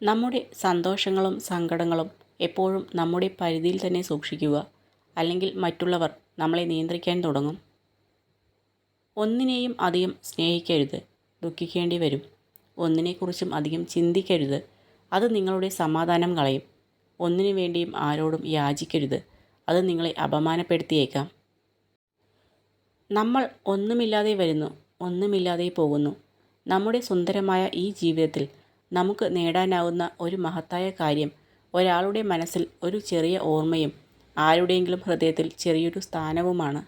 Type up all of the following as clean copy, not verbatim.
നമ്മുടെ സന്തോഷങ്ങളും സങ്കടങ്ങളും എപ്പോഴും നമ്മുടെ പരിധിയിൽ തന്നെ സൂക്ഷിക്കുക. അല്ലെങ്കിൽ മറ്റുള്ളവർ നമ്മളെ നിയന്ത്രിക്കാൻ തുടങ്ങും. ഒന്നിനെയും അധികം സ്നേഹിക്കരുത്, ദുഃഖിക്കേണ്ടി വരും. ഒന്നിനെക്കുറിച്ചും അധികം ചിന്തിക്കരുത്, അത് നിങ്ങളുടെ സമാധാനം കളയും. ഒന്നിനു വേണ്ടിയും ആരോടും യാചിക്കരുത്, അത് നിങ്ങളെ അപമാനപ്പെടുത്തിയേക്കാം. നമ്മൾ ഒന്നുമില്ലാതെ വരുന്നു, ഒന്നുമില്ലാതെ പോകുന്നു. നമ്മുടെ സുന്ദരമായ ഈ ജീവിതത്തിൽ നമുക്ക് നേടാനാവുന്ന ഒരു മഹത്തായ കാര്യം ഒരാളുടെ മനസ്സിൽ ഒരു ചെറിയ ഓർമ്മയും ആരുടെയെങ്കിലും ഹൃദയത്തിൽ ചെറിയൊരു സ്ഥാനവുമാണ്.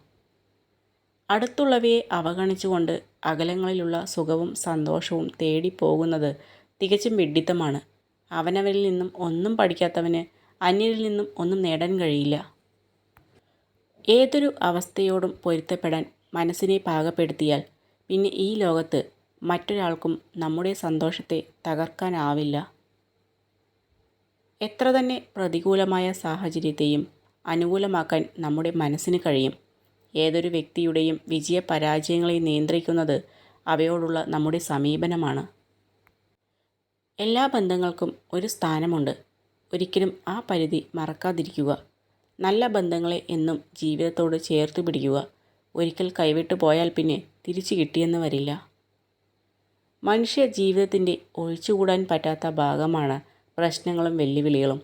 അടുത്തുള്ളവയെ അവഗണിച്ചുകൊണ്ട് അകലങ്ങളിലുള്ള സുഖവും സന്തോഷവും തേടിപ്പോകുന്നത് തികച്ചും വിഡ്ഢിത്തമാണ്. അവനവരിൽ നിന്നും ഒന്നും പഠിക്കാത്തവന് അന്യരിൽ നിന്നും ഒന്നും നേടാൻ കഴിയില്ല. ഏതൊരു അവസ്ഥയോടും പൊരുത്തപ്പെടാൻ മനസ്സിനെ പാകപ്പെടുത്തിയാൽ പിന്നെ ഈ ലോകത്ത് മറ്റൊരാൾക്കും നമ്മുടെ സന്തോഷത്തെ തകർക്കാനാവില്ല. എത്ര തന്നെ പ്രതികൂലമായ സാഹചര്യത്തെയും അനുകൂലമാക്കാൻ നമ്മുടെ മനസ്സിന് കഴിയും. ഏതൊരു വ്യക്തിയുടെയും വിജയപരാജയങ്ങളെ നിയന്ത്രിക്കുന്നത് അവയോടുള്ള നമ്മുടെ സമീപനമാണ്. എല്ലാ ബന്ധങ്ങൾക്കും ഒരു സ്ഥാനമുണ്ട്. ഒരിക്കലും ആ പരിധി മറക്കാതിരിക്കുക. നല്ല ബന്ധങ്ങളെ എന്നും ജീവിതത്തോട് ചേർത്ത് പിടിക്കുക. ഒരിക്കൽ കൈവിട്ടു പോയാൽ പിന്നെ തിരിച്ചു കിട്ടിയെന്ന് വരില്ല. മനുഷ്യ ജീവിതത്തിൻ്റെ ഒഴിച്ചുകൂടാൻ പറ്റാത്ത ഭാഗമാണ് പ്രശ്നങ്ങളും വെല്ലുവിളികളും.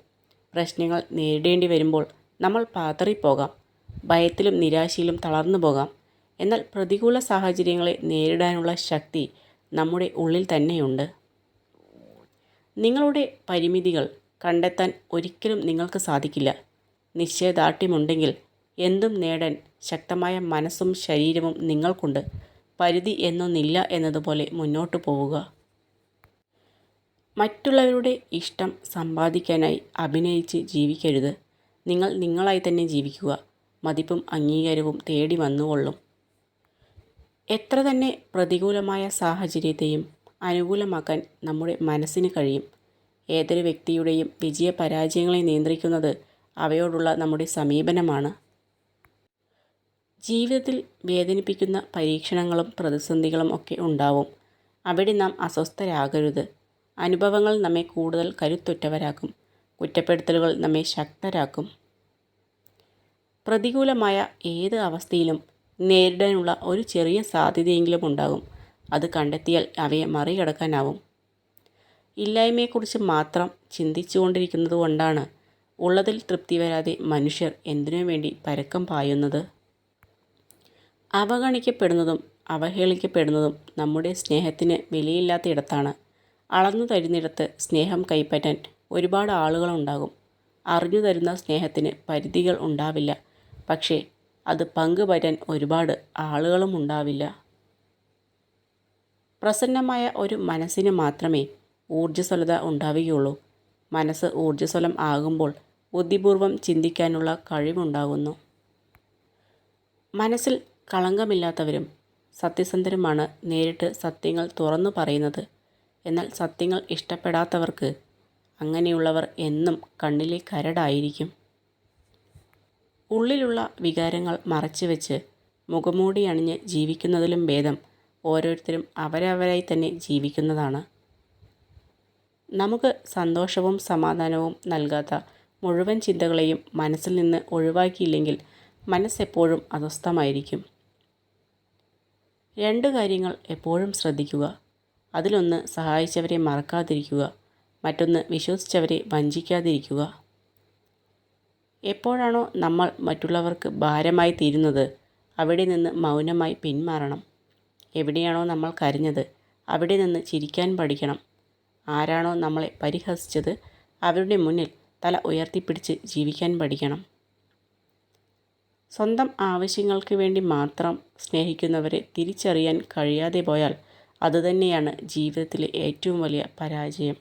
പ്രശ്നങ്ങൾ നേരിടേണ്ടി വരുമ്പോൾ നമ്മൾ പാതറിപ്പോകാം, ഭയത്തിലും നിരാശയിലും തളർന്നു പോകാം. എന്നാൽ പ്രതികൂല സാഹചര്യങ്ങളെ നേരിടാനുള്ള ശക്തി നമ്മുടെ ഉള്ളിൽ തന്നെയുണ്ട്. നിങ്ങളുടെ പരിമിതികൾ കണ്ടെത്താൻ ഒരിക്കലും നിങ്ങൾക്ക് സാധിക്കില്ല. നിശ്ചയദാർഢ്യമുണ്ടെങ്കിൽ എന്തും നേടാൻ ശക്തമായ മനസ്സും ശരീരവും നിങ്ങൾക്കുണ്ട്. പരിധി എന്നൊന്നില്ല എന്നതുപോലെ മുന്നോട്ടു പോവുക. മറ്റുള്ളവരുടെ ഇഷ്ടം സമ്പാദിക്കാനായി അഭിനയിച്ച് ജീവിക്കരുത്. നിങ്ങൾ നിങ്ങളായി തന്നെ ജീവിക്കുക. മതിപ്പും അംഗീകാരവും തേടി വന്നുകൊള്ളും. എത്ര തന്നെ പ്രതികൂലമായ സാഹചര്യത്തെയും അനുകൂലമാക്കാൻ നമ്മുടെ മനസ്സിന് കഴിയും. ഏതൊരു വ്യക്തിയുടെയും വിജയപരാജയങ്ങളെ നിയന്ത്രിക്കുന്നത് അവയോടുള്ള നമ്മുടെ സമീപനമാണ്. ജീവിതത്തിൽ വേദനിപ്പിക്കുന്ന പരീക്ഷണങ്ങളും പ്രതിസന്ധികളും ഒക്കെ ഉണ്ടാവും. അവിടെ നാം അസ്വസ്ഥരാകരുത്. അനുഭവങ്ങൾ നമ്മെ കൂടുതൽ കരുത്തുറ്റവരാക്കും. കുറ്റപ്പെടുത്തലുകൾ നമ്മെ ശക്തരാക്കും. പ്രതികൂലമായ ഏത് അവസ്ഥയിലും നേരിടാനുള്ള ഒരു ചെറിയ സാധ്യതയെങ്കിലും ഉണ്ടാകും. അത് കണ്ടെത്തിയാൽ അവയെ മറികടക്കാനാവും. ഇല്ലായ്മയെക്കുറിച്ച് മാത്രം ചിന്തിച്ചുകൊണ്ടിരിക്കുന്നത് കൊണ്ടാണ് ഉള്ളതിൽ തൃപ്തി വരാതെ മനുഷ്യർ എന്തിനു വേണ്ടി പരക്കം പായുന്നത്. അവഗണിക്കപ്പെടുന്നതും അവഹേളിക്കപ്പെടുന്നതും നമ്മുടെ സ്നേഹത്തിന് വിലയില്ലാത്ത ഇടത്താണ്. അളന്നു തരുന്നിടത്ത് സ്നേഹം കൈപ്പറ്റാൻ ഒരുപാട് ആളുകളുണ്ടാകും. അറിഞ്ഞു തരുന്ന സ്നേഹത്തിന് പരിധികൾ ഉണ്ടാവില്ല. പക്ഷേ അത് പങ്കുപറ്റാൻ ഒരുപാട് ആളുകളും ഉണ്ടാവില്ല. പ്രസന്നമായ ഒരു മനസ്സിന് മാത്രമേ ഊർജ്ജസ്വലത ഉണ്ടാവുകയുള്ളൂ. മനസ്സ് ഊർജ്ജസ്വലം ആകുമ്പോൾ ബുദ്ധിപൂർവം ചിന്തിക്കാനുള്ള കഴിവുണ്ടാകുന്നു. മനസ്സിൽ കളങ്കമില്ലാത്തവരും സത്യസന്ധരുമാണ് നേരിട്ട് സത്യങ്ങൾ തുറന്നു പറയുന്നത്. എന്നാൽ സത്യങ്ങൾ ഇഷ്ടപ്പെടാത്തവർക്ക് അങ്ങനെയുള്ളവർ എന്നും കണ്ണിലെ കരടായിരിക്കും. ഉള്ളിലുള്ള വികാരങ്ങൾ മറച്ചുവെച്ച് മുഖംമൂടി അണിഞ്ഞ് ജീവിക്കുന്നതിലും ഭേദം ഓരോരുത്തരും അവരവരായി തന്നെ ജീവിക്കുന്നതാണ്. നമുക്ക് സന്തോഷവും സമാധാനവും നൽകാത്ത മുഴുവൻ ചിന്തകളെയും മനസ്സിൽ നിന്ന് ഒഴിവാക്കിയില്ലെങ്കിൽ മനസ്സെപ്പോഴും അസ്വസ്ഥമായിരിക്കും. രണ്ട് കാര്യങ്ങൾ എപ്പോഴും ശ്രദ്ധിക്കുക. അതിലൊന്ന് സഹായിച്ചവരെ മറക്കാതിരിക്കുക, മറ്റൊന്ന് വിശ്വസിച്ചവരെ വഞ്ചിക്കാതിരിക്കുക. എപ്പോഴാണോ നമ്മൾ മറ്റുള്ളവർക്ക് ഭാരമായി തീരുന്നത് അവിടെ നിന്ന് മൗനമായി പിന്മാറണം. എവിടെയാണോ നമ്മൾ കരഞ്ഞത് അവിടെ നിന്ന് ചിരിക്കാൻ പഠിക്കണം. ആരാണോ നമ്മളെ പരിഹസിച്ചത് അവരുടെ മുന്നിൽ തല ഉയർത്തിപ്പിടിച്ച് ജീവിക്കാൻ പഠിക്കണം. സ്വന്തം ആവശ്യങ്ങൾക്ക് വേണ്ടി മാത്രം സ്നേഹിക്കുന്നവരെ തിരിച്ചറിയാൻ കഴിയാതെ പോയാൽ അതുതന്നെയാണ് ജീവിതത്തിലെ ഏറ്റവും വലിയ പരാജയം.